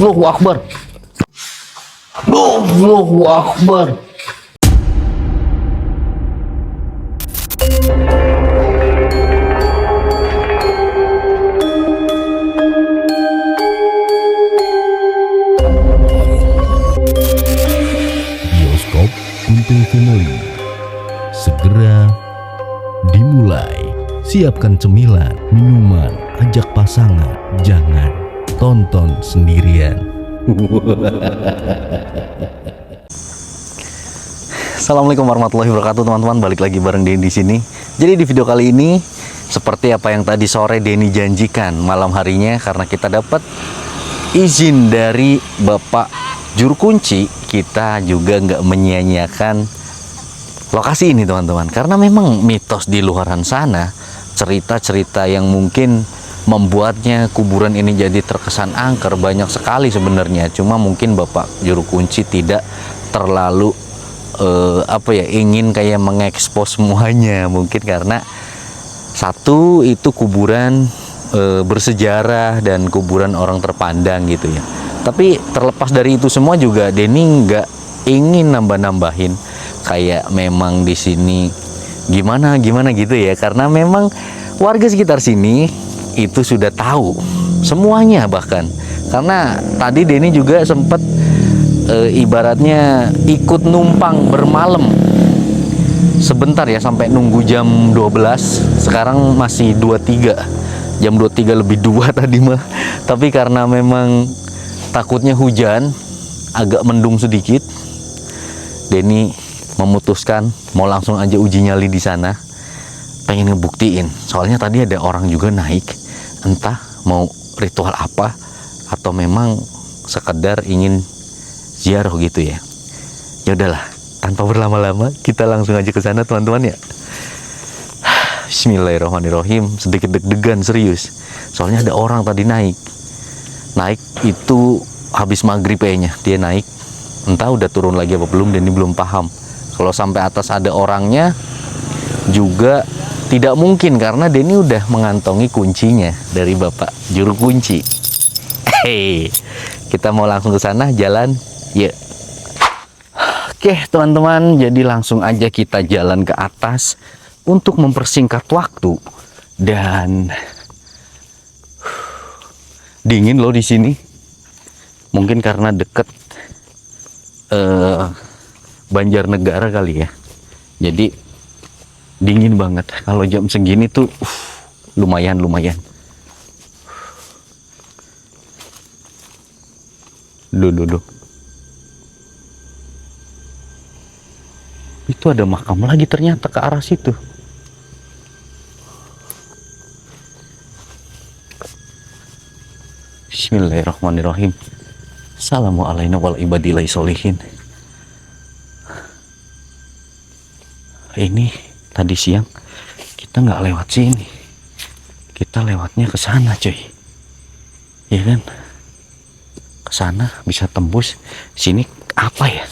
Allahu Akbar. Allahu Akbar. Bioskop Kuntul Family segera dimulai. Siapkan cemilan, minuman, ajak pasangan, jangan tonton sendirian. Assalamualaikum warahmatullahi wabarakatuh, teman-teman. Balik lagi bareng Denny di sini. Jadi di video kali ini seperti apa yang tadi sore Denny janjikan, malam harinya karena kita dapat izin dari Bapak Juru Kunci, kita juga nggak menyia-nyiakan lokasi ini, teman-teman. Karena memang mitos di luaran sana, cerita-cerita yang mungkin membuatnya kuburan ini jadi terkesan angker banyak sekali sebenarnya. Cuma mungkin Bapak Juru Kunci tidak terlalu ingin kayak mengekspos semuanya, mungkin karena satu itu kuburan bersejarah dan kuburan orang terpandang gitu ya. Tapi terlepas dari itu semua juga Denny nggak ingin nambah-nambahin kayak memang di sini gimana gitu ya, karena memang warga sekitar sini itu sudah tahu semuanya. Bahkan karena tadi Denny juga sempat ibaratnya ikut numpang bermalam sebentar ya, sampai nunggu jam 12. Sekarang masih 23, jam 23 lebih 2 tadi mah. Tapi karena memang takutnya hujan, agak mendung sedikit, Denny memutuskan mau langsung aja uji nyali di sana, pengen ngebuktiin. Soalnya tadi ada orang juga naik, entah mau ritual apa atau memang sekedar ingin ziarah gitu ya. Ya udahlah, tanpa berlama-lama kita langsung aja ke sana, teman-teman ya. Bismillahirrahmanirrahim. Sedikit deg-degan serius. Soalnya ada orang tadi naik itu habis maghrib kayaknya dia naik. Entah udah turun lagi apa belum, dan ini belum paham. Kalau sampai atas ada orangnya juga tidak mungkin, karena Denny udah mengantongi kuncinya dari Bapak Juru Kunci. Kita mau langsung ke sana, jalan ya. Oke teman-teman, jadi langsung aja kita jalan ke atas untuk mempersingkat waktu. Dan dingin loh di sini. Mungkin karena deket Banjarnegara kali ya. Jadi dingin banget. Kalau jam segini tuh lumayan. Duh. Itu ada makam lagi ternyata ke arah situ. Bismillahirrahmanirrahim. Assalamualaikum warahmatullahi wabarakatuh. Ini tadi siang kita nggak lewat sini, kita lewatnya ke sana cuy, ya kan? Ke sana bisa tembus sini apa ya?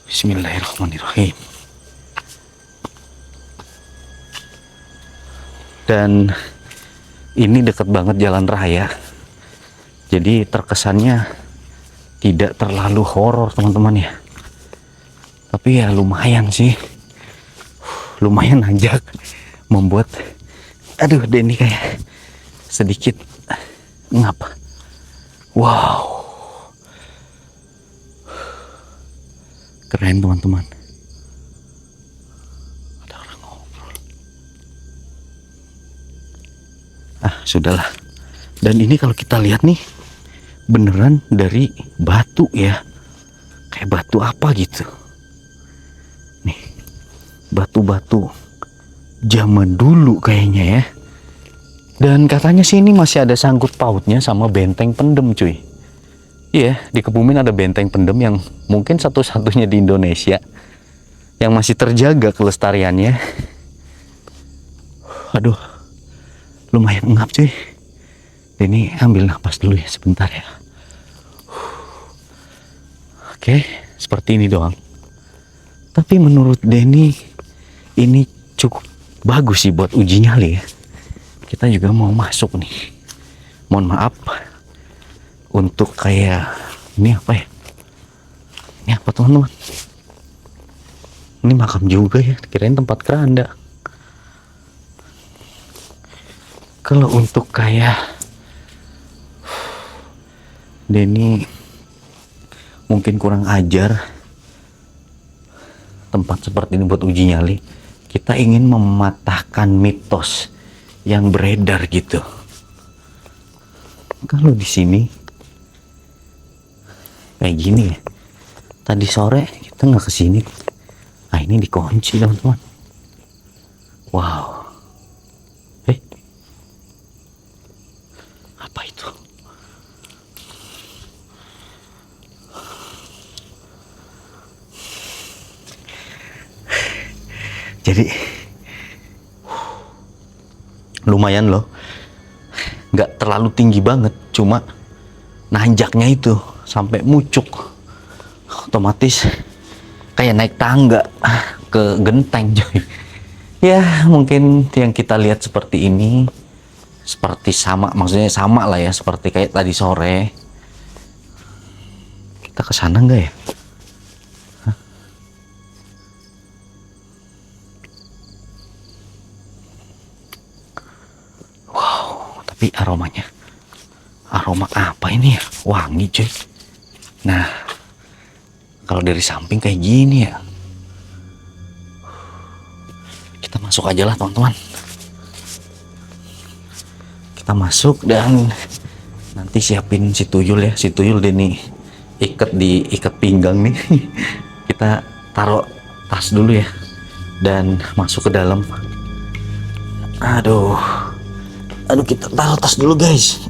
Bismillahirrahmanirrahim. Dan ini dekat banget jalan raya, jadi terkesannya tidak terlalu horor teman-teman ya. Tapi ya lumayan sih, lumayan nanjak, membuat Denny kayak sedikit ngapa. Wow, keren teman-teman. Ada orang ngobrol. Sudahlah. Dan ini kalau kita lihat nih, beneran dari batu ya, kayak batu apa gitu nih, batu-batu zaman dulu kayaknya ya. Dan katanya sih ini masih ada sangkut pautnya sama benteng pendem cuy. Iya, di Kebumen ada benteng pendem yang mungkin satu-satunya di Indonesia yang masih terjaga kelestariannya. Lumayan ngap cuy. Ini ambil nafas dulu ya sebentar ya. Oke, seperti ini doang. Tapi menurut Denny ini cukup bagus sih buat uji nyali ya. Kita juga mau masuk nih. Mohon maaf, untuk kayak ini apa ya? Ini apa teman-teman? Ini makam juga ya, kirain tempat keranda. Kalau untuk kayak Denny mungkin kurang ajar tempat seperti ini buat uji nyali. Kita ingin mematahkan mitos yang beredar gitu. Kalau di sini kayak gini ya, tadi sore kita nggak kesini. Ah, ini dikunci teman-teman. Wow. Apa itu? Jadi lumayan loh, nggak terlalu tinggi banget, cuma nanjaknya itu sampai mucuk, otomatis kayak naik tangga ke genteng coy. Ya mungkin yang kita lihat seperti ini, seperti sama, maksudnya sama lah ya, seperti kayak tadi sore. Kita ke sana nggak ya? Tapi aromanya, aroma apa ini ya? Wangi cuy. Nah, kalau dari samping kayak gini ya, kita masuk aja lah teman-teman. Kita masuk dan nanti siapin si tuyul ya. Si tuyul Denny ikat pinggang nih. Kita taruh tas dulu ya dan masuk ke dalam. Aduh, kita taruh tas dulu guys.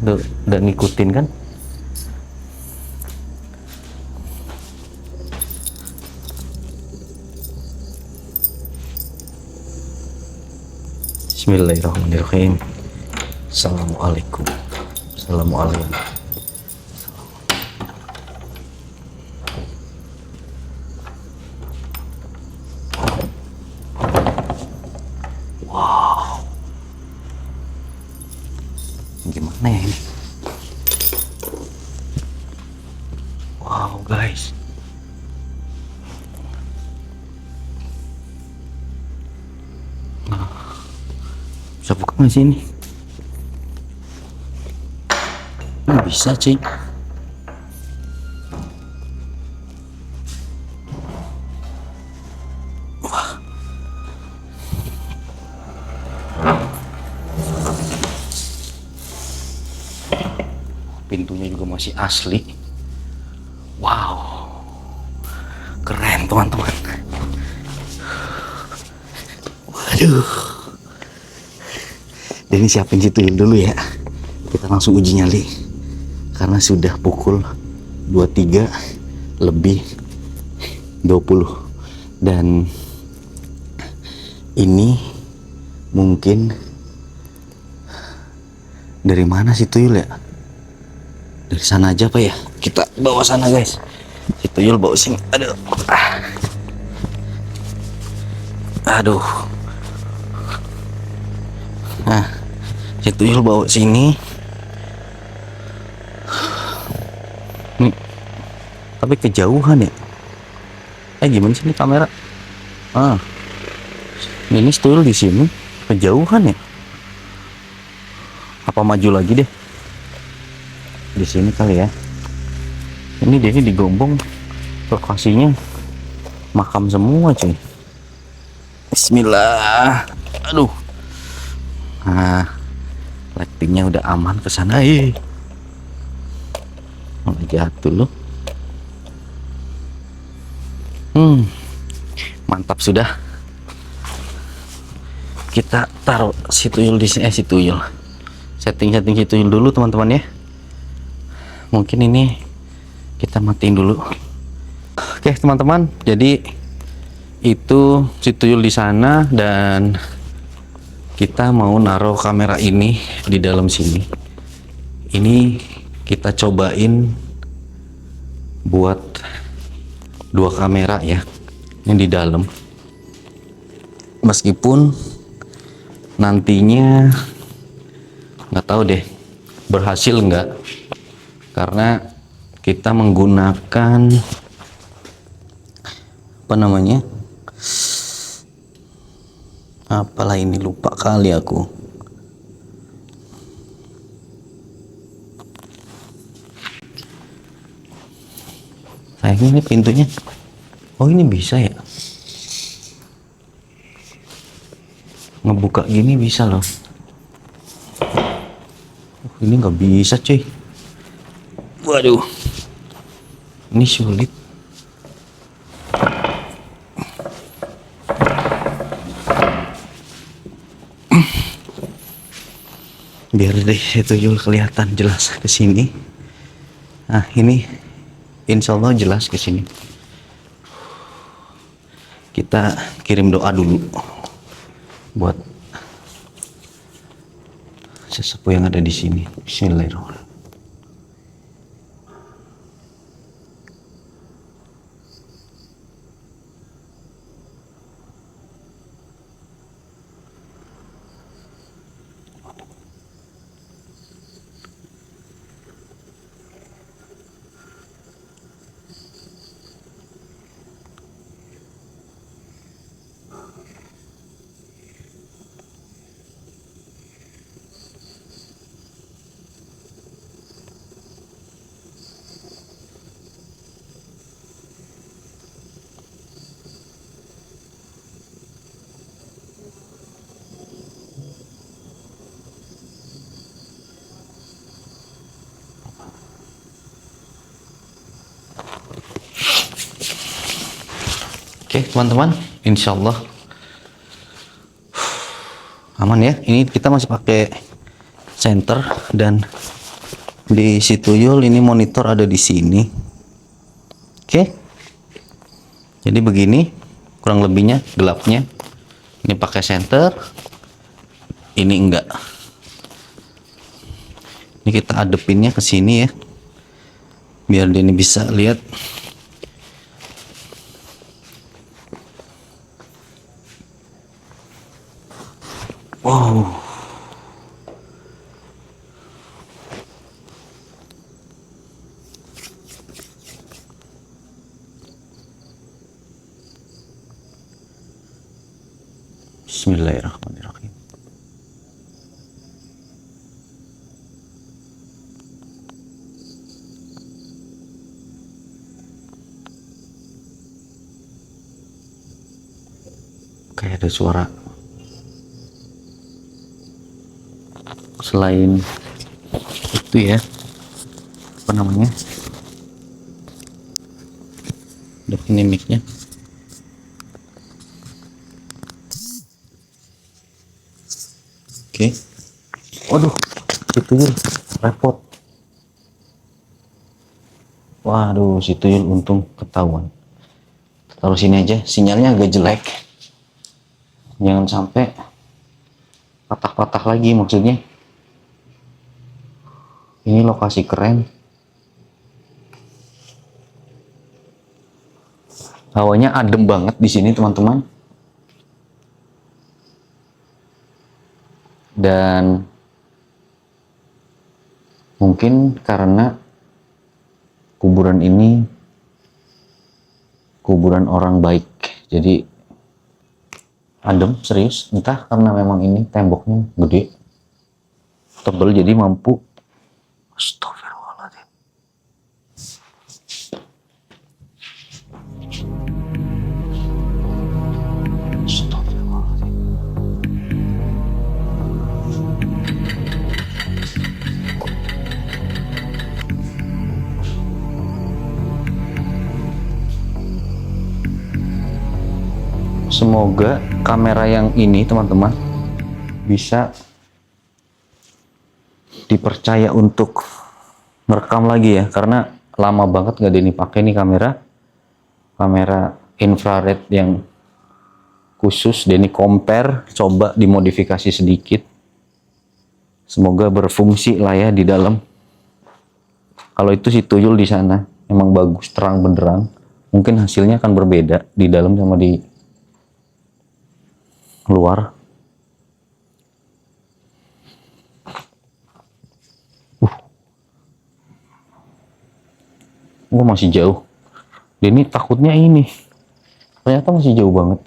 Udah ngikutin kan? Bismillahirrahmanirrahim. Assalamualaikum. Assalamualaikum. Gimana ya ini? Wow guys, bisa buka nggak sih ini? Bisa sih. Wah. Pintunya juga masih asli. Wow, keren teman-teman. Waduh, Denny siapin situ dulu ya. Kita langsung uji nyali karena sudah pukul 23 lebih 20 dan ini mungkin dari mana sih tuyul ya? Dari sana aja apa ya? Kita bawa sana guys. Si tuyul bawa sini. Aduh. Aduh. Nah, si tuyul bawa sini. Nih. Tapi kejauhan ya. Gimana sih ini kamera? Ini si tuyul di sini. Kejauhan ya. Apa maju lagi deh? Di sini kali ya. Ini dia digombong, lokasinya makam semua cuy. Bismillah. Aduh. Nah, lightingnya udah aman ke sana. Malah jatuh loh. Mantap sudah. Kita taruh si tuyul di sini. Si tuyul. Setting si tuyul dulu teman-teman ya. Mungkin ini kita matiin dulu. Oke teman-teman, jadi itu si tuyul di sana dan kita mau naruh kamera ini di dalam sini. Ini kita cobain buat 2 kamera ya, yang di dalam. Meskipun nantinya Nggak tahu deh berhasil nggak, karena kita menggunakan apa namanya, apalah ini, lupa kali aku. Sayangnya ini pintunya, oh ini bisa ya, ngebuka gini bisa loh. Ini nggak bisa cuy, waduh ini sulit. Biar deh itu Yul kelihatan jelas ke sini. Nah ini insya Allah jelas ke sini. Kita kirim doa dulu buat sesepuh yang ada di sini. Bismillahirrahmanirrahim. Oke teman-teman, insya Allah aman ya. Ini kita masih pakai center dan di situ Yul ini monitor ada di sini. Oke, jadi begini kurang lebihnya gelapnya. Ini pakai center, ini enggak. Ini kita adepinnya ke sini ya, biar dia ini bisa lihat. Wow. Bismillahirrahmanirrahim. Kayak ada suara. Selain itu ya, apa namanya, ada ini mic-nya. Oke. Waduh, situ Yul repot. Waduh, situ Yul untung ketahuan. Taruh sini aja, sinyalnya agak jelek. Jangan sampai patah-patah lagi maksudnya. Ini lokasi keren. Hawanya adem banget di sini teman-teman. Dan mungkin karena kuburan ini kuburan orang baik, jadi adem serius. Entah karena memang ini temboknya gede, tebel, jadi mampu. Astagfirullahaladzim. Astagfirullahaladzim. Semoga kamera yang ini teman-teman bisa dipercaya untuk merekam lagi ya, karena lama banget gak ada ini pakai nih kamera infrared yang khusus. Denny compare, coba dimodifikasi sedikit, semoga berfungsi lah ya di dalam. Kalau itu si tuyul di sana emang bagus terang benderang, mungkin hasilnya akan berbeda di dalam sama di luar. Gua masih jauh. Denny takutnya ini. Ternyata masih jauh banget.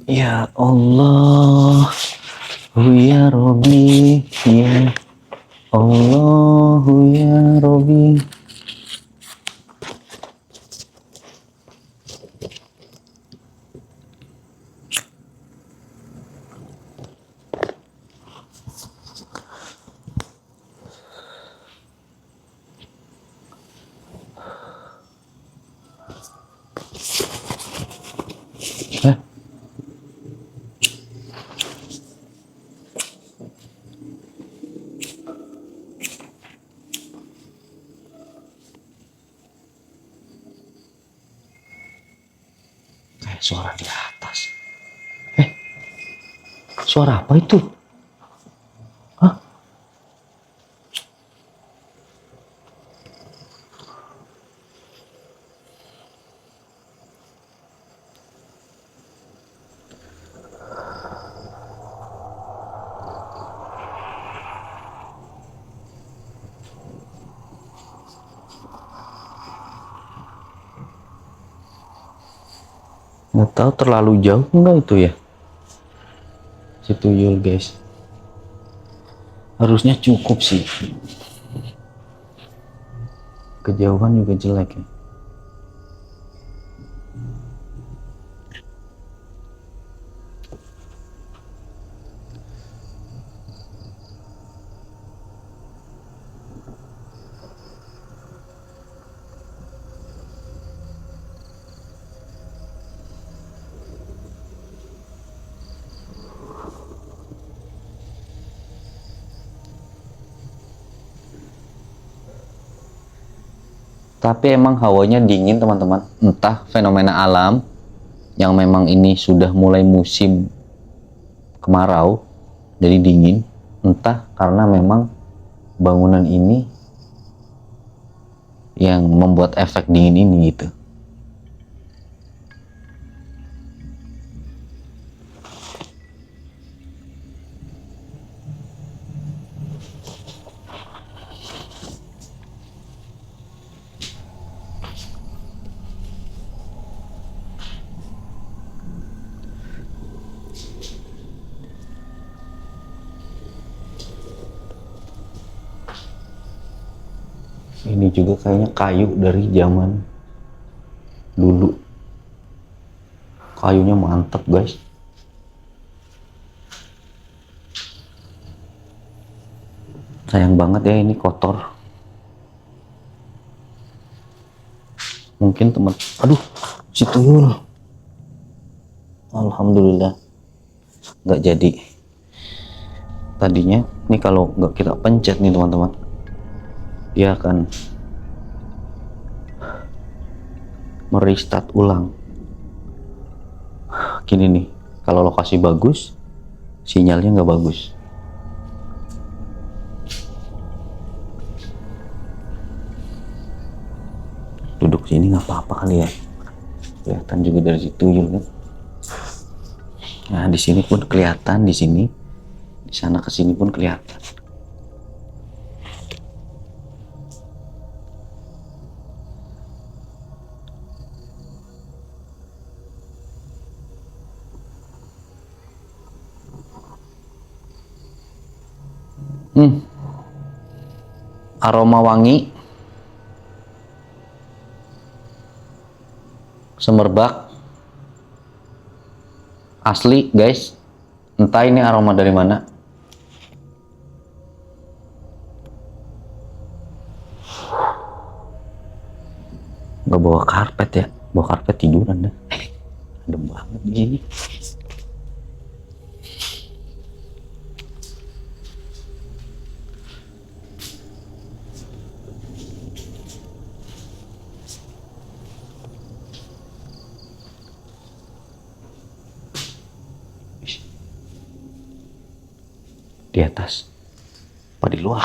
Ya Allah, ya Robbi, ya Allah, ya Robbi. Eh, kayak suara di atas. Suara apa itu? Hah? Nggak tahu terlalu jauh enggak itu ya, si tuyul guys. Harusnya cukup sih, kejauhan juga jelek ya. Tapi emang hawanya dingin teman-teman, entah fenomena alam yang memang ini sudah mulai musim kemarau jadi dingin, entah karena memang bangunan ini yang membuat efek dingin ini gitu. Ini juga kayaknya kayu dari zaman dulu. Kayunya mantap guys. Sayang banget ya ini kotor. Mungkin teman, aduh, si tuyul. Alhamdulillah nggak jadi. Tadinya nih kalau nggak kita pencet nih teman-teman, dia akan merestart ulang. Gini nih, kalau lokasi bagus, sinyalnya nggak bagus. Duduk sini nggak apa-apa kali ya, kelihatan juga dari situ kan. Nah di sini pun kelihatan, di sini, di sana ke sini pun kelihatan. Aroma wangi, semerbak, asli guys. Entah ini aroma dari mana. Gak bawa karpet ya, bawa karpet tiduran dah. Adem banget gini. Di atas apa di luar?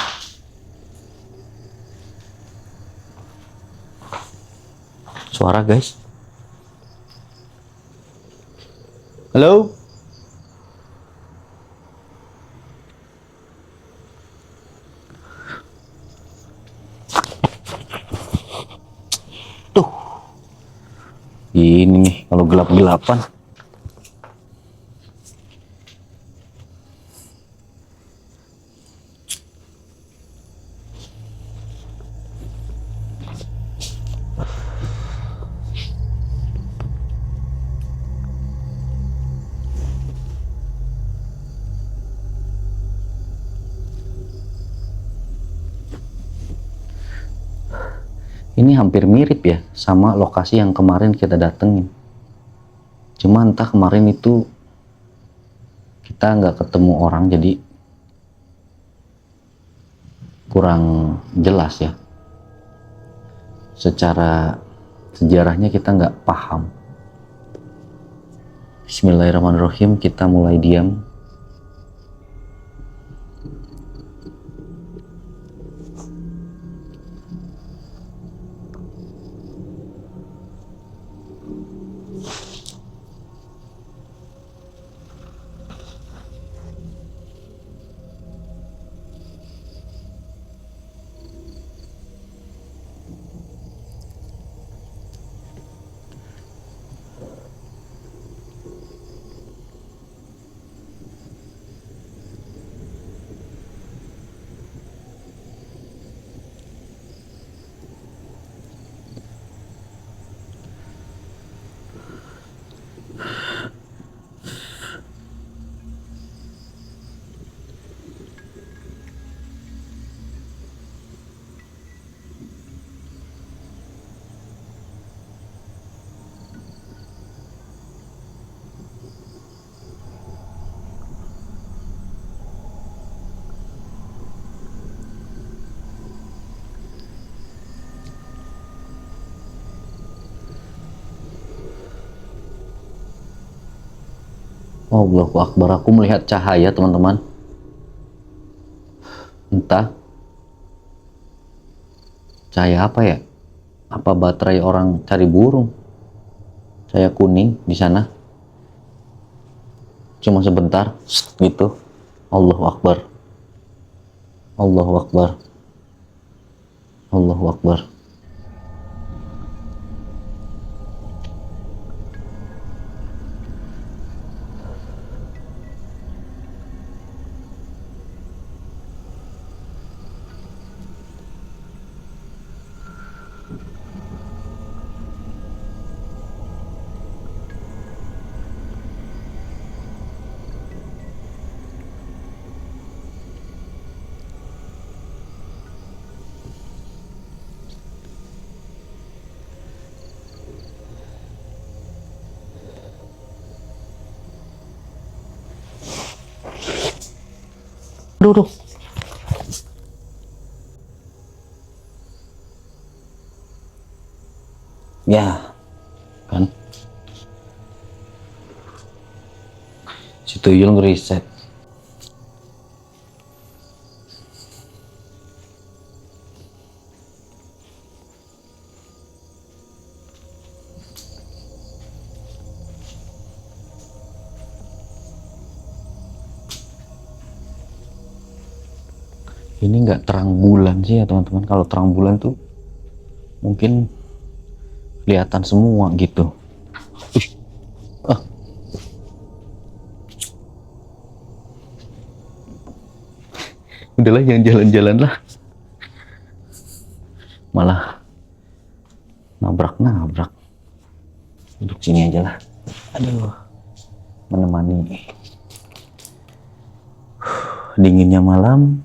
Suara guys, Halo? Tuh. Ini nih kalau gelap-gelapan. Ini hampir mirip ya sama lokasi yang kemarin kita datengin. Cuma entah kemarin itu kita nggak ketemu orang jadi kurang jelas ya. Secara sejarahnya kita nggak paham. Bismillahirrahmanirrahim, kita mulai diam. Allahu Akbar, aku melihat cahaya teman-teman. Entah cahaya apa ya? Apa baterai orang cari burung? Cahaya kuning di sana. Cuma sebentar gitu. Allahu Akbar. Allahu Akbar. Allahu Akbar. Aduh. Ya, kan? Si tuyul ngeriset. Ini nggak terang bulan sih ya teman-teman. Kalau terang bulan tuh mungkin kelihatan semua gitu. Ah. Udahlah, jangan jalan-jalan lah. Malah nabrak-nabrak. Duduk sini aja lah. Aduh, menemani dinginnya malam.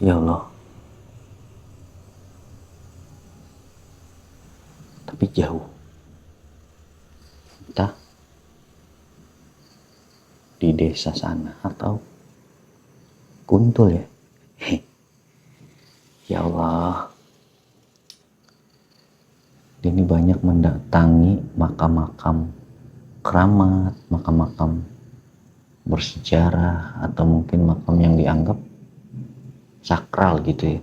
Ya Allah. Tapi jauh. Entah di desa sana atau Kuntul ya. Ya Allah. Ini banyak mendatangi makam-makam keramat, makam-makam bersejarah, atau mungkin makam yang dianggap sakral gitu ya.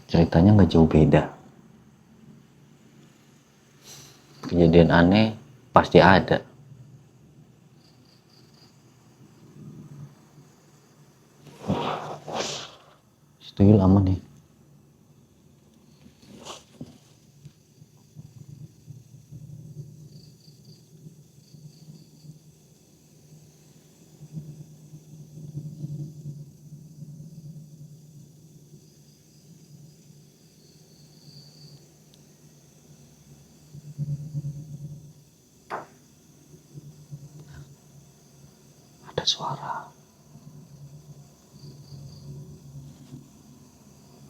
Ceritanya nggak jauh beda. Kejadian aneh pasti ada. Tuyul aman ya. Ada suara.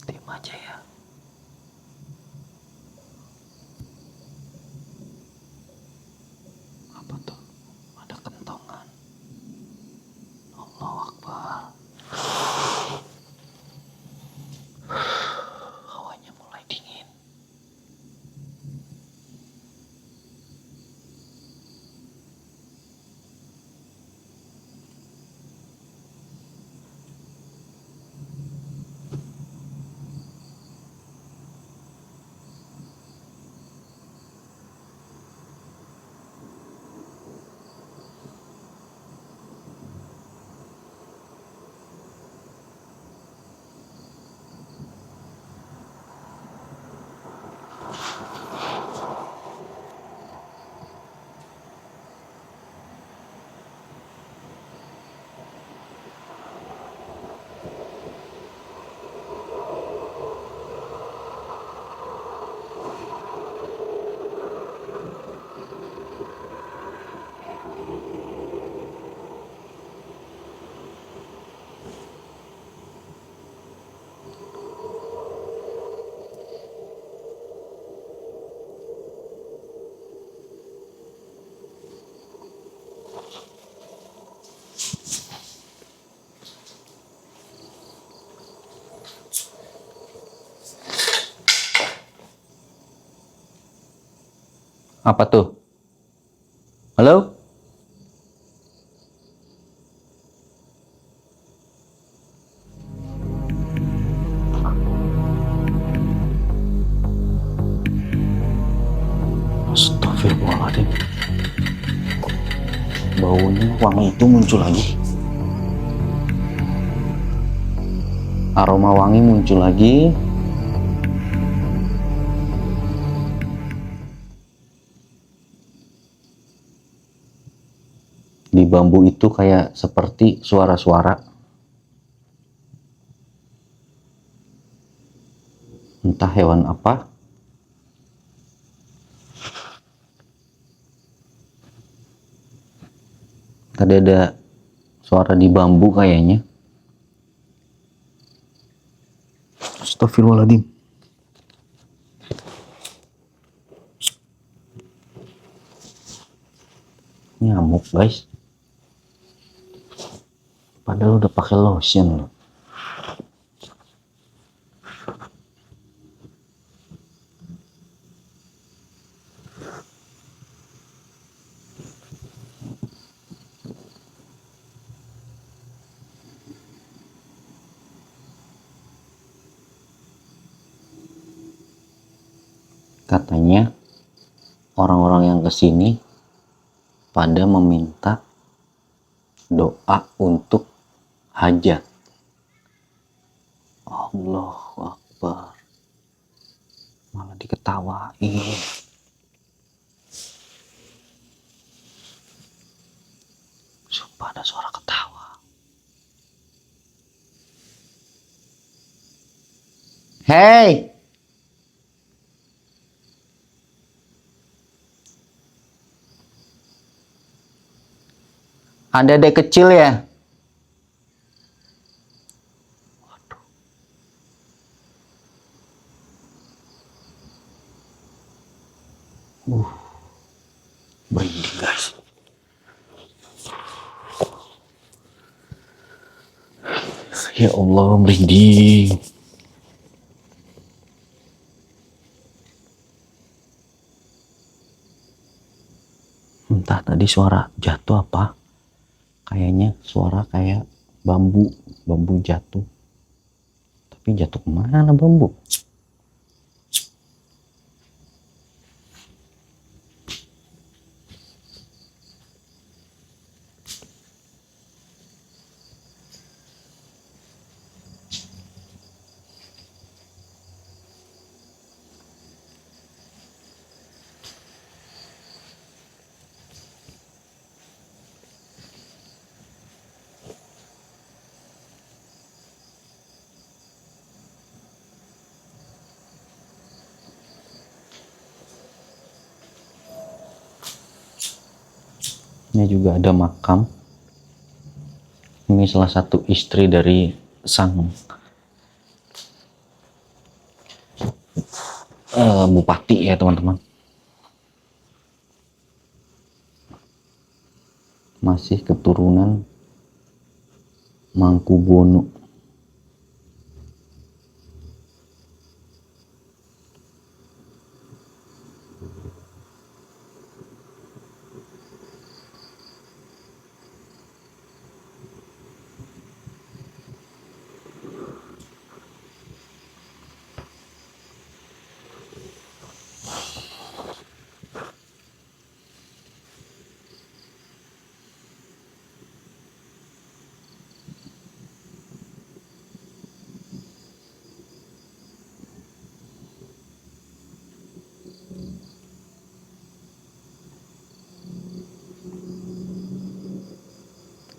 Diam aja ya. Apa tuh? Ada kentongan. Allahu Akbar. Hawanya mulai dingin. Apa tuh? Halo? Astagfirullahaladzim. Baunya wangi itu muncul lagi. Aroma wangi muncul lagi. Di bambu itu kayak seperti suara-suara. Entah hewan apa. Tadi ada suara di bambu kayaknya. Astagfirullahaladzim. Nyamuk guys. Padahal udah pakai lotion loh. Katanya orang-orang yang kesini pada meminta doa untuk hajat. Allahu Akbar. Malah diketawain. Sumpah ada suara ketawa. Hey! Ada adek kecil ya? Ya Allah, merinding. Entah tadi suara jatuh apa. Kayaknya suara kayak bambu jatuh. Tapi jatuh kemana bambu? Ini juga ada makam. Ini salah satu istri dari sang bupati ya teman-teman. Masih keturunan Mangkubono.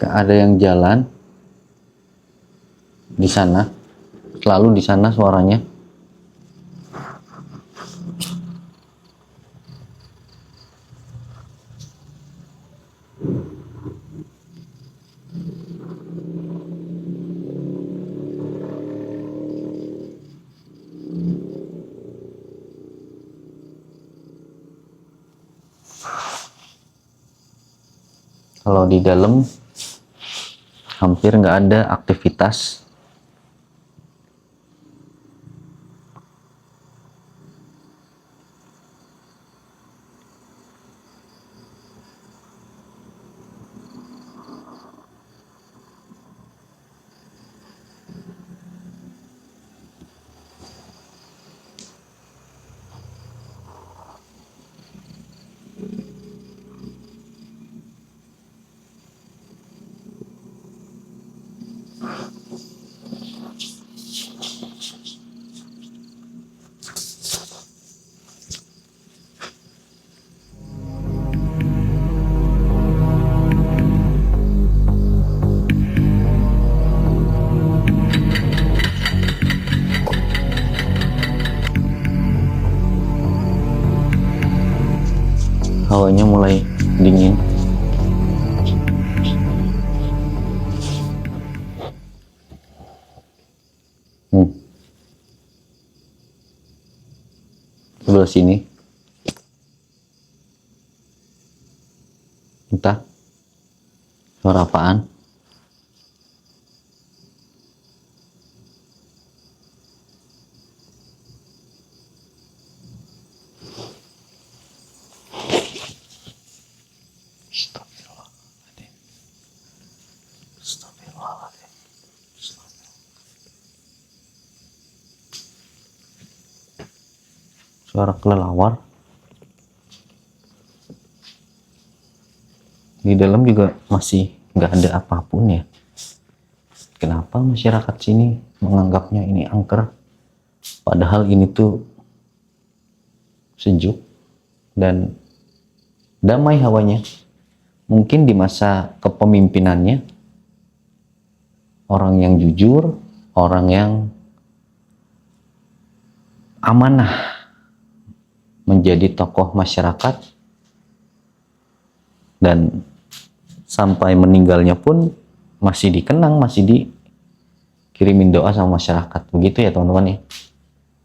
Ada yang jalan di sana, selalu di sana suaranya. Kalau di dalam hampir nggak ada aktivitas. Hawanya mulai dingin. Sebelah sini. Entah suara apaan. Suara kelelawar. Di dalam juga masih nggak ada apapun ya. Kenapa masyarakat sini menganggapnya ini angker? Padahal ini tuh sejuk dan damai hawanya. Mungkin di masa kepemimpinannya, orang yang jujur, orang yang amanah menjadi tokoh masyarakat, dan sampai meninggalnya pun masih dikenang, masih dikirimin doa sama masyarakat. Begitu ya teman-teman ya.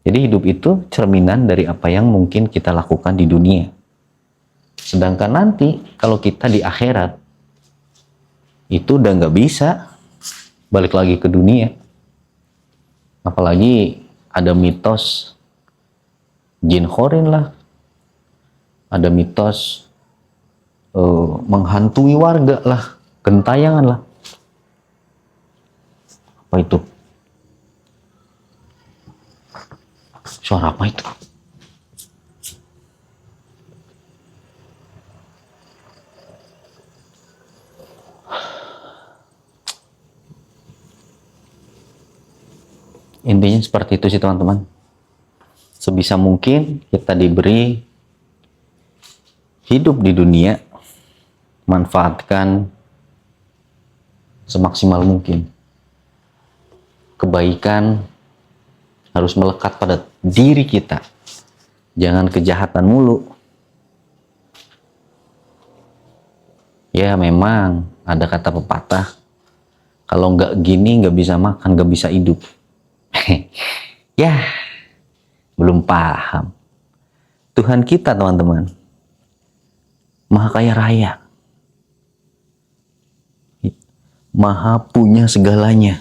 Jadi hidup itu cerminan dari apa yang mungkin kita lakukan di dunia. Sedangkan nanti kalau kita di akhirat, itu udah nggak bisa balik lagi ke dunia. Apalagi ada mitos jin khorin lah, ada mitos menghantui warga lah, gentayangan lah. Apa itu? Suara apa itu? Intinya seperti itu sih teman-teman. Sebisa mungkin kita diberi hidup di dunia, manfaatkan semaksimal mungkin. Kebaikan harus melekat pada diri kita. Jangan kejahatan mulu. Ya memang ada kata pepatah, kalau nggak gini nggak bisa makan, nggak bisa hidup. Ya, belum paham. Tuhan kita teman-teman, Maha Kaya Raya, Maha punya segalanya.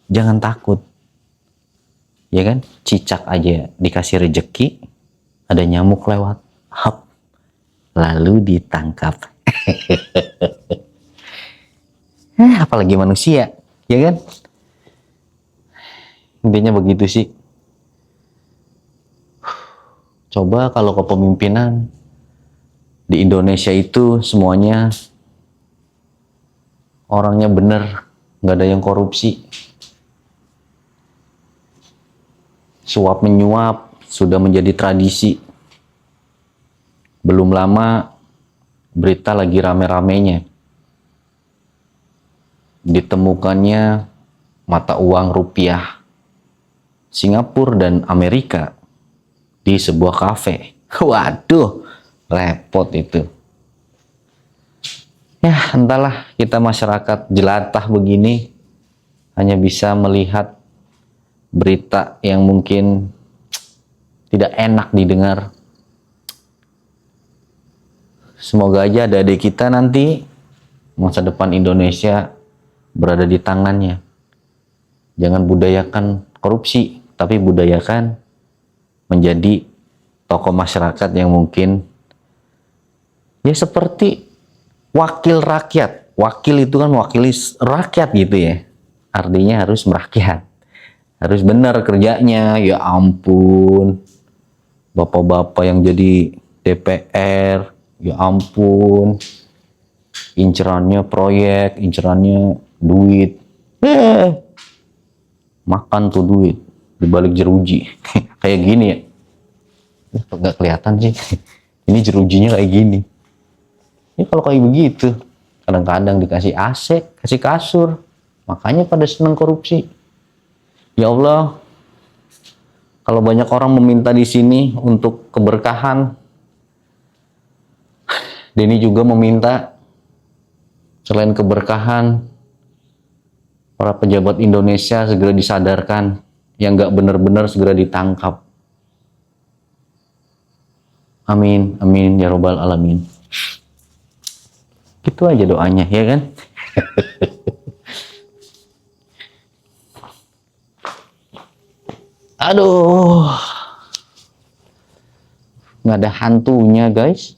Jangan takut. Ya kan? Cicak aja dikasih rejeki, ada nyamuk lewat, hap, lalu ditangkap. Apalagi manusia, ya kan? Intinya begitu sih. Coba kalau kepemimpinan di Indonesia itu semuanya orangnya bener, nggak ada yang korupsi. Suap menyuap sudah menjadi tradisi. Belum lama berita lagi rame-ramenya ditemukannya mata uang rupiah Singapura dan Amerika di sebuah kafe. Waduh, repot itu. Ya, entahlah, kita masyarakat jelantah begini hanya bisa melihat berita yang mungkin tidak enak didengar. Semoga aja adik-adik kita nanti masa depan Indonesia berada di tangannya. Jangan budayakan korupsi, tapi budayakan menjadi tokoh masyarakat yang mungkin ya seperti wakil rakyat. Wakil itu kan mewakili rakyat gitu ya. Artinya harus merakyat. Harus benar kerjanya. Ya ampun. Bapak-bapak yang jadi DPR, ya ampun. Incerannya proyek, incerannya duit. Makan tuh duit di balik jeruji. Kayak gini ya. Nggak kelihatan sih. Ini jerujinya kayak gini. Ini kalau kayak begitu, kadang-kadang dikasih AC, kasih kasur. Makanya pada senang korupsi. Ya Allah, kalau banyak orang meminta di sini untuk keberkahan, Denny juga meminta selain keberkahan, para pejabat Indonesia segera disadarkan, yang nggak benar-benar segera ditangkap. Amin, amin ya robbal alamin. Gitu aja doanya, ya kan? Aduh, nggak ada hantunya guys.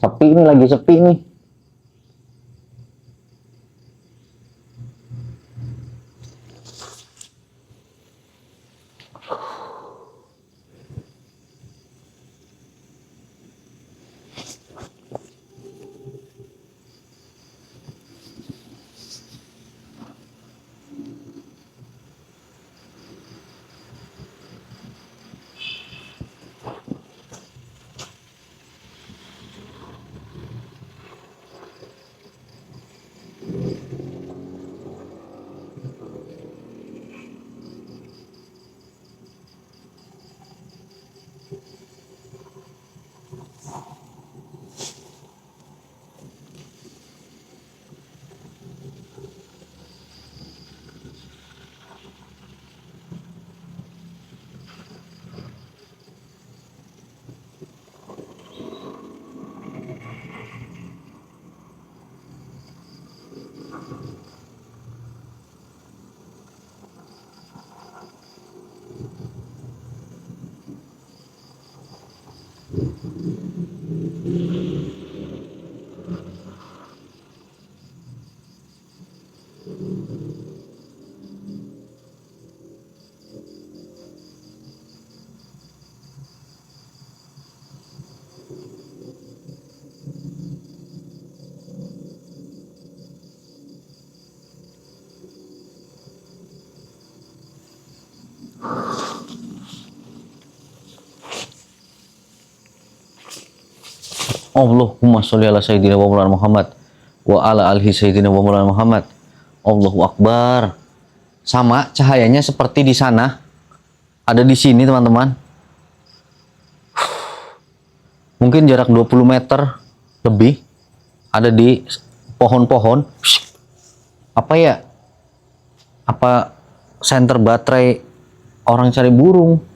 Sepi nih, lagi sepi nih. Allahumma sholli ala sayyidina wa maulana Muhammad wa ala alihi sayyidina wa maulana Muhammad. Allahu Akbar. Sama cahayanya seperti di sana. Ada di sini, teman-teman. Mungkin jarak 20 meter lebih. Ada di pohon-pohon. Apa ya? Apa senter baterai orang cari burung?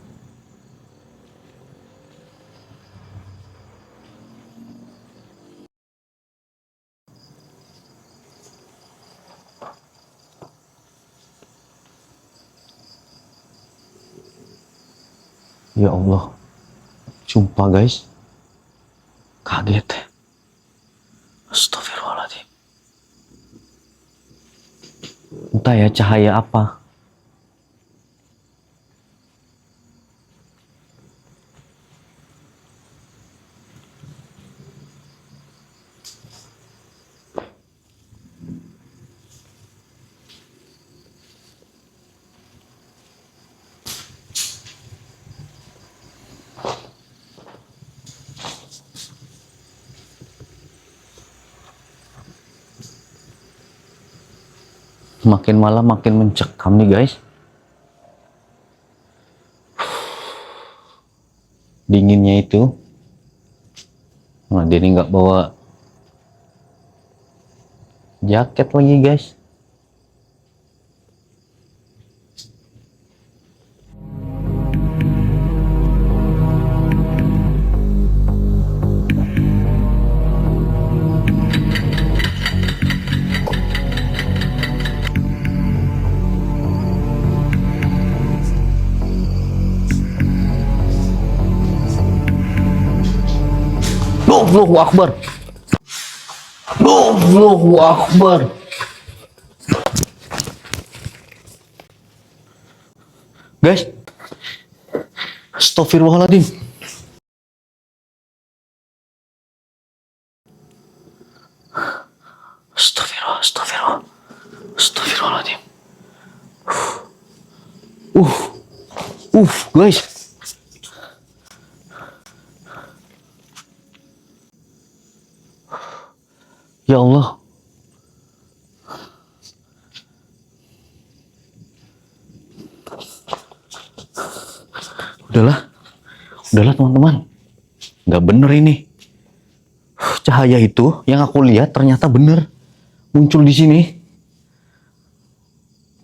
Ya Allah, sumpah guys, kaget. Astagfirullahaladzim. Entah ya cahaya apa. Makin malam makin mencekam nih guys. Dinginnya itu. Nah, dia ini nggak bawa jaket lagi guys. Allahu Akbar. Allahu Akbar. Guys. Astagfirullahaladzim. Astagfirullahaladzim. Guys. Ya Allah. Udahlah teman-teman. Nggak bener ini. Cahaya itu yang aku lihat ternyata bener. Muncul di sini.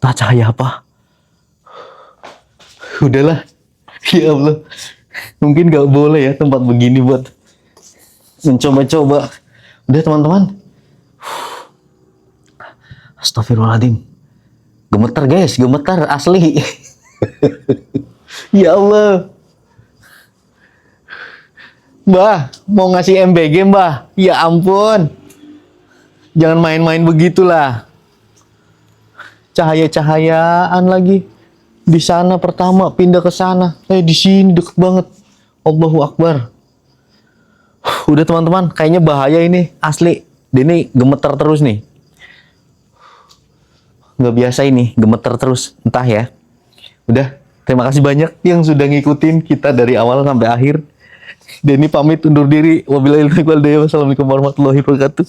Tak cahaya apa? Udahlah. Ya Allah. Mungkin nggak boleh ya tempat begini buat mencoba-coba. Udah teman-teman. Astagfirullahaladzim. Gemetar guys, gemetar asli. Ya Allah. Mbah, mau ngasih MBG mbah. Ya ampun. Jangan main-main begitulah. Cahaya-cahayaan lagi. Di sana pertama, pindah ke sana. Di sini deket banget. Allahu Akbar. Udah teman-teman, kayaknya bahaya ini. Asli. Dia ini gemetar terus nih. Nggak biasa ini, gemeter terus, entah ya. Udah, terima kasih banyak yang sudah ngikutin kita dari awal sampai akhir. Denny pamit undur diri. Wabillahi taufiq wal hidayah. Wassalamualaikum warahmatullahi wabarakatuh.